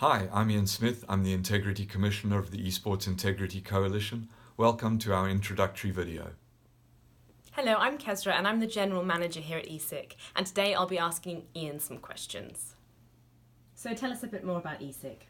Hi, I'm Ian Smith. I'm the Integrity Commissioner of the Esports Integrity Coalition. Welcome to our introductory video. Hello, I'm Kesra and I'm the General Manager here at ESIC, and today I'll be asking Ian some questions. So tell us a bit more about ESIC.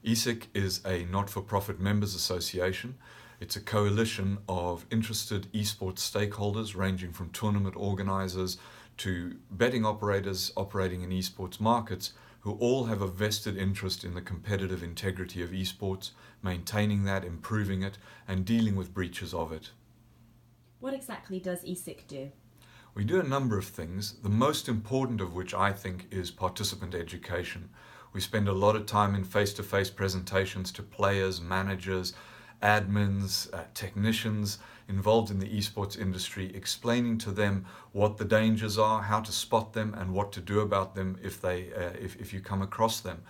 ESIC is a not-for-profit members association. It's a coalition of interested esports stakeholders ranging from tournament organisers to betting operators operating in esports markets who all have a vested interest in the competitive integrity of esports, maintaining that, improving it, and dealing with breaches of it. What exactly does ESIC do? We do a number of things, the most important of which I think is participant education. We spend a lot of time in face-to-face presentations to players, managers, admins, technicians involved in the esports industry, explaining to them what the dangers are, how to spot them, and what to do about them if you come across them.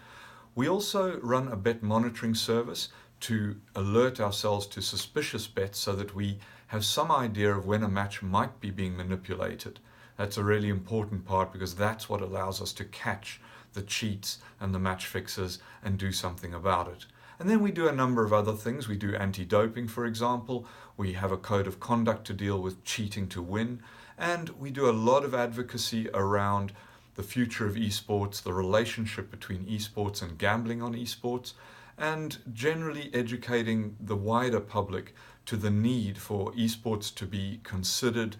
We also run a bet monitoring service to alert ourselves to suspicious bets so that we have some idea of when a match might be being manipulated. That's a really important part because that's what allows us to catch the cheats and the match fixers and do something about it. And then we do a number of other things. We do anti-doping, for example. We have a code of conduct to deal with cheating to win. And we do a lot of advocacy around the future of esports, the relationship between esports and gambling on esports, and generally educating the wider public to the need for esports to be considered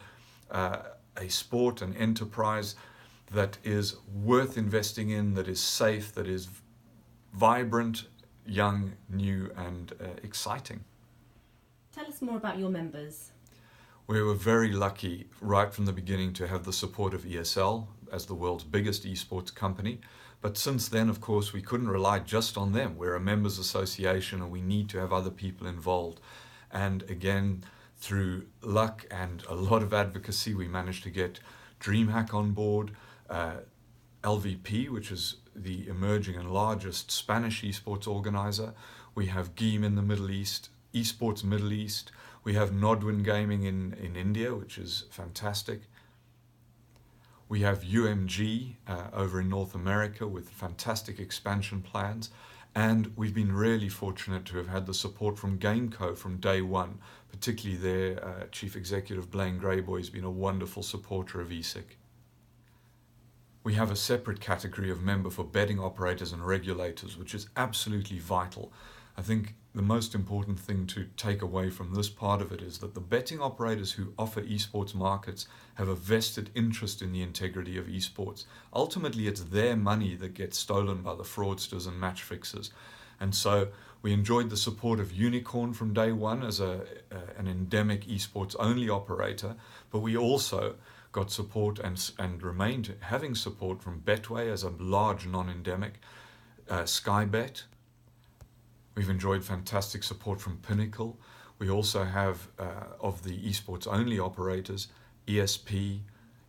a sport, an enterprise that is worth investing in, that is safe, that is vibrant, young, new, and exciting. Tell us more about your members. We were very lucky right from the beginning to have the support of ESL as the world's biggest esports company. But since then, of course, we couldn't rely just on them. We're a members association and we need to have other people involved. And again, through luck and a lot of advocacy, we managed to get DreamHack on board, LVP, which is the emerging and largest Spanish esports organizer. We have GEAM in the Middle East, Esports Middle East. We have Nodwin Gaming in India, which is fantastic. We have UMG over in North America with fantastic expansion plans. And we've been really fortunate to have had the support from GameCo from day one, particularly their Chief Executive Blaine Greyboy has been a wonderful supporter of ESIC. We have a separate category of member for betting operators and regulators, which is absolutely vital. I think the most important thing to take away from this part of it is that the betting operators who offer esports markets have a vested interest in the integrity of esports. Ultimately, it's their money that gets stolen by the fraudsters and match fixers. And so we enjoyed the support of Unicorn from day one as an endemic esports only operator, but we also got support and remained having support from Betway as a large non-endemic, Skybet. We've enjoyed fantastic support from Pinnacle. We also have, of the esports only operators, ESP,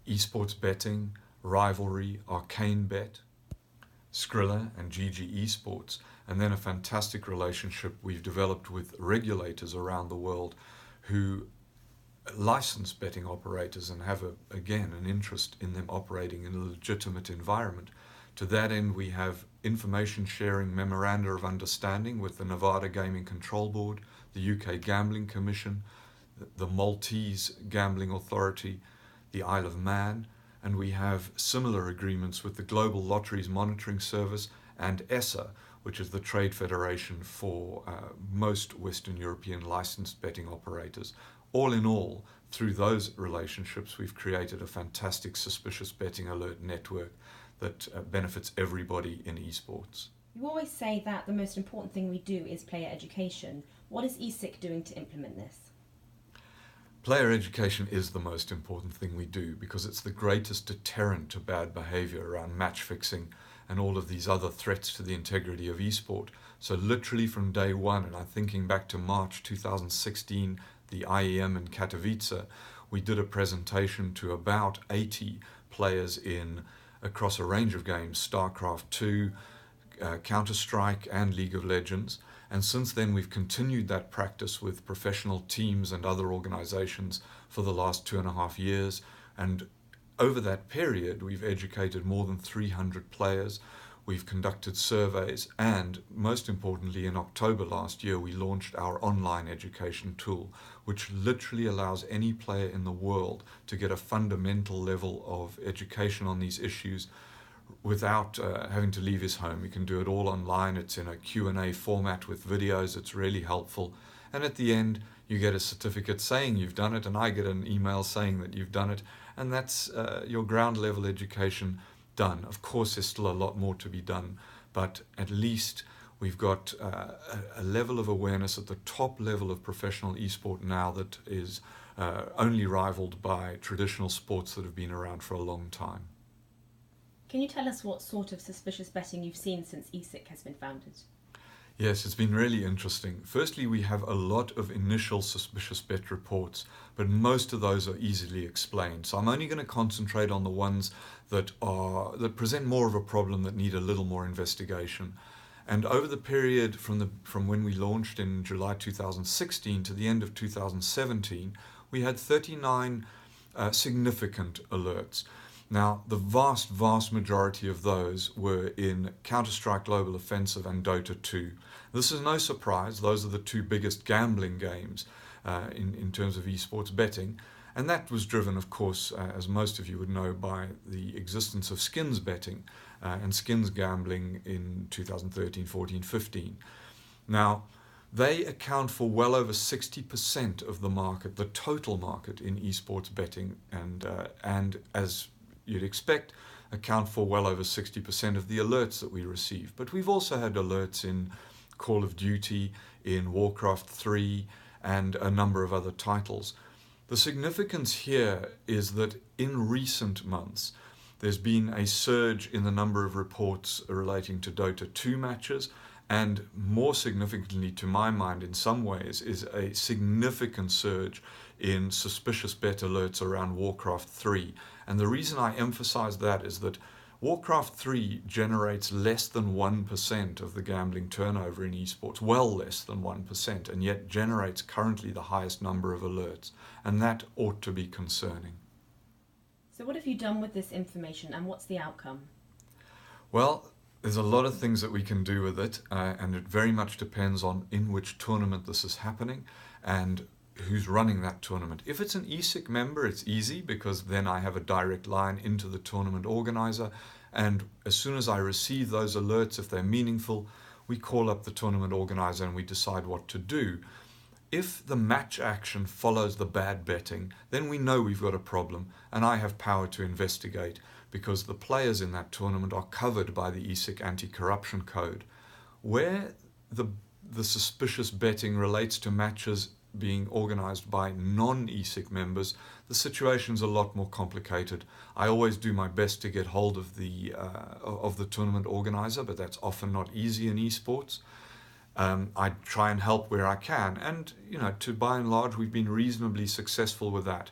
Esports Betting, Rivalry, Arcane Bet, Skrilla and GG Esports, and then a fantastic relationship we've developed with regulators around the world who license betting operators and have, again, an interest in them operating in a legitimate environment. To that end, we have information sharing memoranda of understanding with the Nevada Gaming Control Board, the UK Gambling Commission, the Maltese Gambling Authority, the Isle of Man, and we have similar agreements with the Global Lotteries Monitoring Service and ESA, which is the trade federation for most Western European licensed betting operators. All in all, through those relationships, we've created a fantastic suspicious betting alert network that benefits everybody in esports. You always say that the most important thing we do is player education. What is ESIC doing to implement this? Player education is the most important thing we do because it's the greatest deterrent to bad behavior around match fixing and all of these other threats to the integrity of esport. So literally from day one, and I'm thinking back to March 2016, the IEM in Katowice, we did a presentation to about 80 players across a range of games, StarCraft 2, Counter-Strike and League of Legends. And since then we've continued that practice with professional teams and other organizations for the last 2.5 years. And over that period we've educated more than 300 players. we've conducted surveys, and most importantly, in October last year, we launched our online education tool, which literally allows any player in the world to get a fundamental level of education on these issues without having to leave his home. You can do it all online. It's in a Q&A format with videos. It's really helpful. And at the end, you get a certificate saying you've done it, and I get an email saying that you've done it. And that's your ground level education done. Of course, there's still a lot more to be done, but at least we've got a level of awareness at the top level of professional esport now that is only rivaled by traditional sports that have been around for a long time. Can you tell us what sort of suspicious betting you've seen since ESIC has been founded? Yes, it's been really interesting. Firstly, we have a lot of initial suspicious bet reports, but most of those are easily explained. So I'm only going to concentrate on the ones that present more of a problem, that need a little more investigation. And over the period from when we launched in July 2016 to the end of 2017, we had 39 significant alerts. Now, the vast majority of those were in Counter-Strike Global Offensive and Dota 2. This is no surprise. Those are the two biggest gambling games in terms of esports betting. And that was driven, of course, as most of you would know, by the existence of skins betting and skins gambling in 2013, 14, 15. Now, they account for well over 60% of the market, the total market in esports betting, and as you'd expect, account for well over 60% of the alerts that we receive. But we've also had alerts in Call of Duty, in Warcraft 3, and a number of other titles. The significance here is that in recent months, there's been a surge in the number of reports relating to Dota 2 matches, and more significantly, to my mind, in some ways, is a significant surge in suspicious bet alerts around Warcraft 3. And the reason I emphasize that is that Warcraft 3 generates less than 1% of the gambling turnover in esports, well less than 1%, and yet generates currently the highest number of alerts. And that ought to be concerning. So what have you done with this information, and what's the outcome? Well, there's a lot of things that we can do with it, and it very much depends on in which tournament this is happening and who's running that tournament. If it's an ESIC member, it's easy, because then I have a direct line into the tournament organizer, and as soon as I receive those alerts, if they're meaningful, we call up the tournament organizer and we decide what to do. If the match action follows the bad betting, then we know we've got a problem, and I have power to investigate, because the players in that tournament are covered by the ESIC anti-corruption code. Where the suspicious betting relates to matches being organized by non-ESIC members, the situation's a lot more complicated. I always do my best to get hold of the tournament organizer, but that's often not easy in esports. I try and help where I can, and by and large, we've been reasonably successful with that.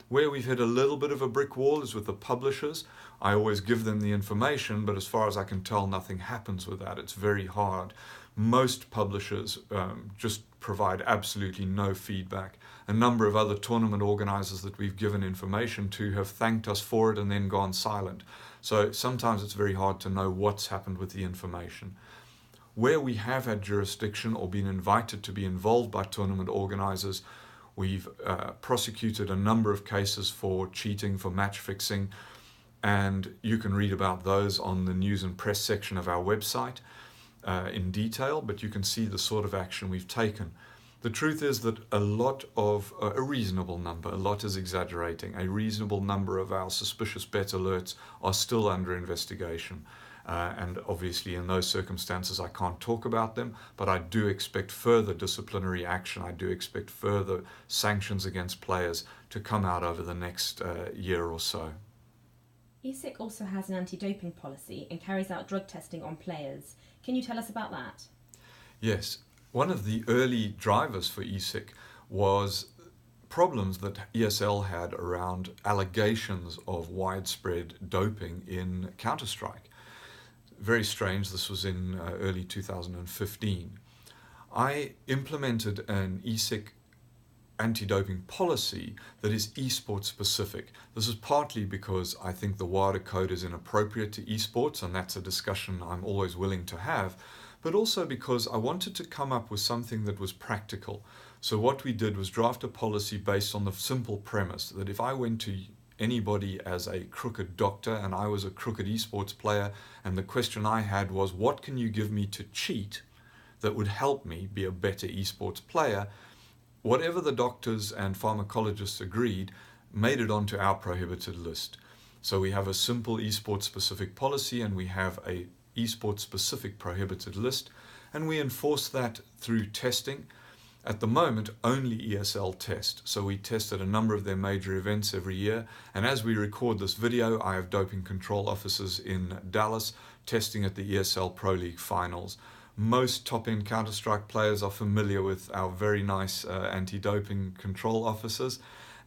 Where we've hit a little bit of a brick wall is with the publishers. I always give them the information, but as far as I can tell, nothing happens with that. It's very hard. Most publishers just provide absolutely no feedback. A number of other tournament organizers that we've given information to have thanked us for it and then gone silent. So sometimes it's very hard to know what's happened with the information. Where we have had jurisdiction or been invited to be involved by tournament organizers, we've prosecuted a number of cases for cheating, for match fixing, and you can read about those on the news and press section of our website in detail, but you can see the sort of action we've taken. The truth is that a reasonable number, a lot is exaggerating, a reasonable number of our suspicious bet alerts are still under investigation. And obviously in those circumstances I can't talk about them, but I do expect further disciplinary action. I do expect further sanctions against players to come out over the next year or so. ESIC also has an anti-doping policy and carries out drug testing on players. Can you tell us about that? Yes. One of the early drivers for ESIC was problems that ESL had around allegations of widespread doping in Counter-Strike. Very strange, this was in early 2015. I implemented an ESIC anti-doping policy that is esports specific. This is partly because I think the WADA code is inappropriate to esports, and that's a discussion I'm always willing to have, but also because I wanted to come up with something that was practical. So what we did was draft a policy based on the simple premise that if I went to anybody as a crooked doctor and I was a crooked esports player, and the question I had was, what can you give me to cheat that would help me be a better esports player? Whatever the doctors and pharmacologists agreed made it onto our prohibited list. So we have a simple esports specific policy, and we have a esports specific prohibited list, and we enforce that through testing. At the moment, only ESL test. So we test at a number of their major events every year. And as we record this video, I have doping control officers in Dallas testing at the ESL Pro League finals. Most top-end Counter-Strike players are familiar with our very nice anti-doping control officers,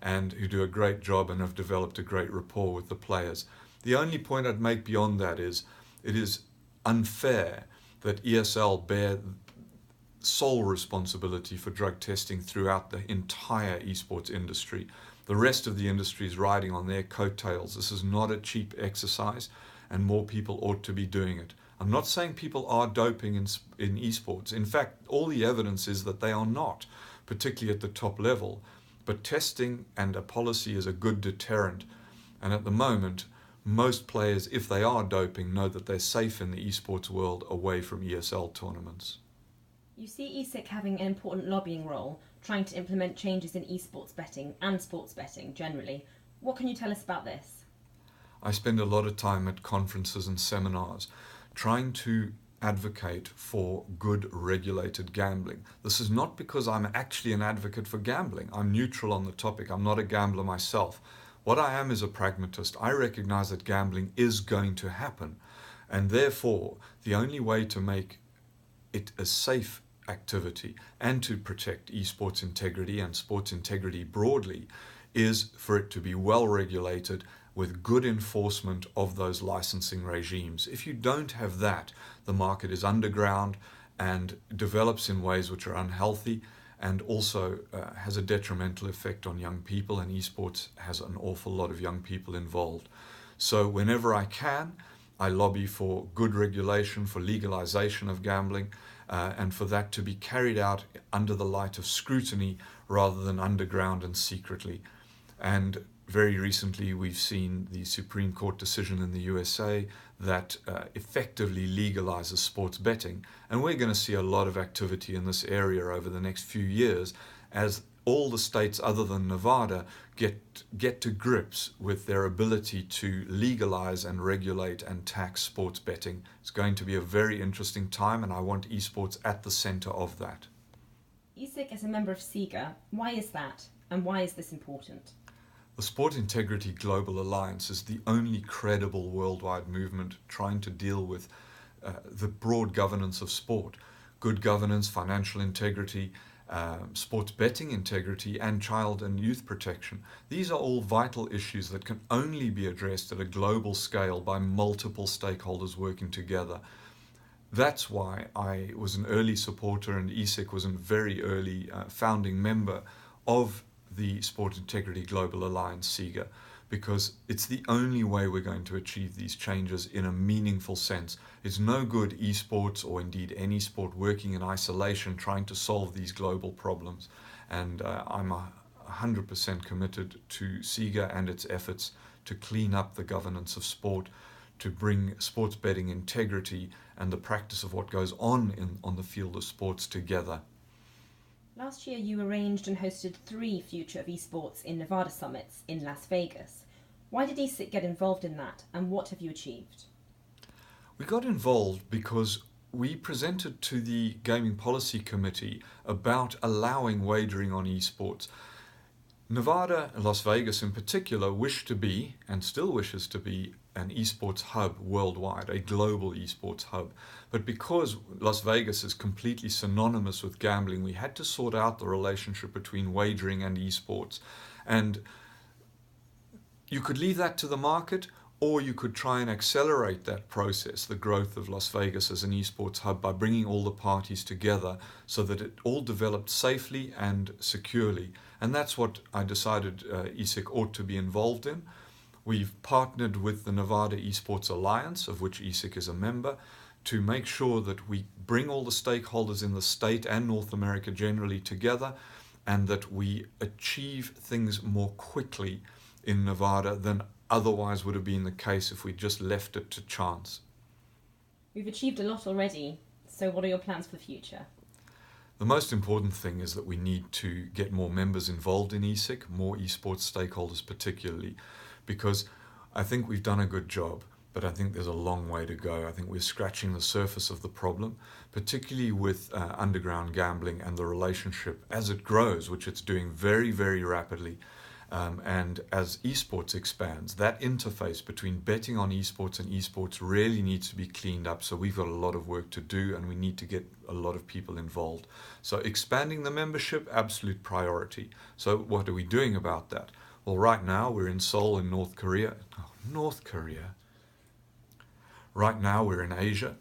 and who do a great job and have developed a great rapport with the players. The only point I'd make beyond that is it is unfair that ESL bear sole responsibility for drug testing throughout the entire esports industry. The rest of the industry is riding on their coattails. This is not a cheap exercise, and more people ought to be doing it. I'm not saying people are doping in esports. In fact, all the evidence is that they are not, particularly at the top level. But testing and a policy is a good deterrent. And at the moment, most players, if they are doping, know that they're safe in the esports world away from ESL tournaments. You see ESIC having an important lobbying role, trying to implement changes in esports betting and sports betting generally. What can you tell us about this? I spend a lot of time at conferences and seminars trying to advocate for good regulated gambling. This is not because I'm actually an advocate for gambling. I'm neutral on the topic. I'm not a gambler myself. What I am is a pragmatist. I recognize that gambling is going to happen, and therefore the only way to make it a safe activity and to protect esports integrity and sports integrity broadly is for it to be well regulated with good enforcement of those licensing regimes. If you don't have that, the market is underground and develops in ways which are unhealthy, and also has a detrimental effect on young people, and esports has an awful lot of young people involved. So whenever I can, I lobby for good regulation, for legalization of gambling, and for that to be carried out under the light of scrutiny rather than underground and secretly. And very recently we've seen the Supreme Court decision in the USA that effectively legalizes sports betting, and we're going to see a lot of activity in this area over the next few years as all the states other than Nevada get to grips with their ability to legalize and regulate and tax sports betting. It's going to be a very interesting time, and I want esports at the center of that. ESIC is a member of SIGA. Why is that, and why is this important? The Sport Integrity Global Alliance is the only credible worldwide movement trying to deal with the broad governance of sport. Good governance, financial integrity, sports betting integrity, and child and youth protection. These are all vital issues that can only be addressed at a global scale by multiple stakeholders working together. That's why I was an early supporter, and ESIC was a very early founding member of the Sport Integrity Global Alliance, SIGA, because it's the only way we're going to achieve these changes in a meaningful sense. It's no good esports, or indeed any sport, working in isolation trying to solve these global problems. And I'm 100% committed to SIGA and its efforts to clean up the governance of sport, to bring sports betting integrity and the practice of what goes on the field of sports together. Last year you arranged and hosted 3 Future of Esports in Nevada summits in Las Vegas. Why did ESIC get involved in that, and what have you achieved? We got involved because we presented to the Gaming Policy Committee about allowing wagering on esports. Nevada, Las Vegas in particular, wished to be, and still wishes to be, an esports hub worldwide, a global esports hub. But because Las Vegas is completely synonymous with gambling, we had to sort out the relationship between wagering and esports. And you could leave that to the market, Or you could try and accelerate that process, the growth of Las Vegas as an esports hub, by bringing all the parties together so that it all developed safely and securely. And that's what I decided ESIC ought to be involved in. We've partnered with the Nevada Esports Alliance, of which ESIC is a member, to make sure that we bring all the stakeholders in the state and North America generally together, and that we achieve things more quickly in Nevada than otherwise would have been the case if we just left it to chance. We've achieved a lot already, so what are your plans for the future? The most important thing is that we need to get more members involved in ESIC, more esports stakeholders particularly, because I think we've done a good job, but I think there's a long way to go. I think we're scratching the surface of the problem, particularly with underground gambling and the relationship as it grows, which it's doing very, very rapidly. And as esports expands, that interface between betting on esports and esports really needs to be cleaned up. So we've got a lot of work to do, and we need to get a lot of people involved. So expanding the membership, absolute priority. So what are we doing about that? Well, right now we're in Seoul in North Korea. North Korea. Right now we're in Asia,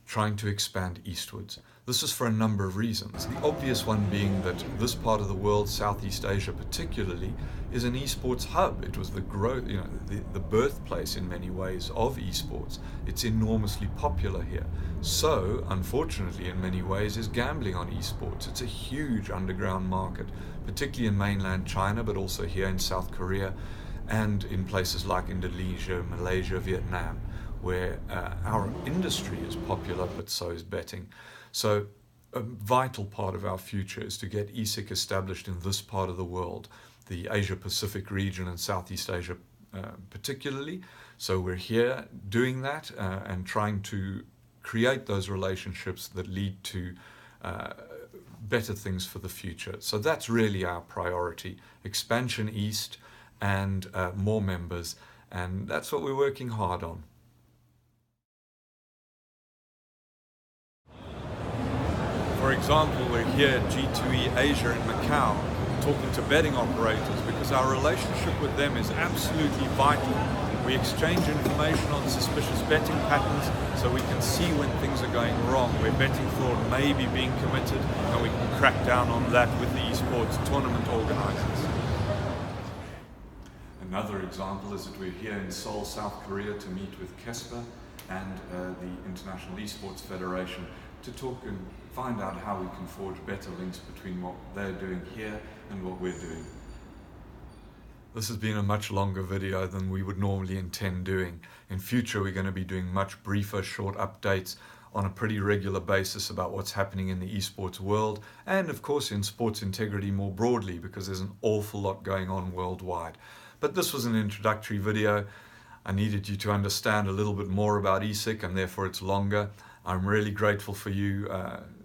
trying to expand eastwards. This is for a number of reasons. The obvious one being that this part of the world, Southeast Asia particularly, is an esports hub. It was the growth, the birthplace in many ways of esports. It's enormously popular here. So, unfortunately, in many ways, is gambling on esports. It's a huge underground market, particularly in mainland China, but also here in South Korea and in places like Indonesia, Malaysia, Vietnam, where our industry is popular, but so is betting. So a vital part of our future is to get ESIC established in this part of the world, the Asia-Pacific region and Southeast Asia particularly. So we're here doing that and trying to create those relationships that lead to better things for the future. So that's really our priority, expansion east and more members, and that's what we're working hard on. For example, we're here at G2E Asia in Macau talking to betting operators because our relationship with them is absolutely vital. We exchange information on suspicious betting patterns so we can see when things are going wrong, where betting fraud may be being committed, and we can crack down on that with the esports tournament organizers. Another example is that we're here in Seoul, South Korea to meet with KESPA and the International Esports Federation to talk and find out how we can forge better links between what they're doing here and what we're doing. This has been a much longer video than we would normally intend doing. In future, we're going to be doing much briefer, short updates on a pretty regular basis about what's happening in the esports world and, of course, in sports integrity more broadly, because there's an awful lot going on worldwide. But this was an introductory video. I needed you to understand a little bit more about ESIC, and therefore it's longer. I'm really grateful for you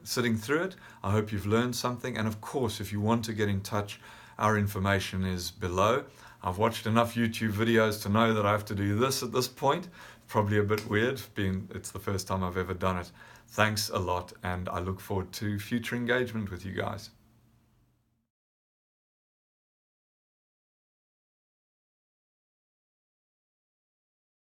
sitting through it. I hope you've learned something. And of course, if you want to get in touch, our information is below. I've watched enough YouTube videos to know that I have to do this at this point. Probably a bit weird, being it's the first time I've ever done it. Thanks a lot, and I look forward to future engagement with you guys.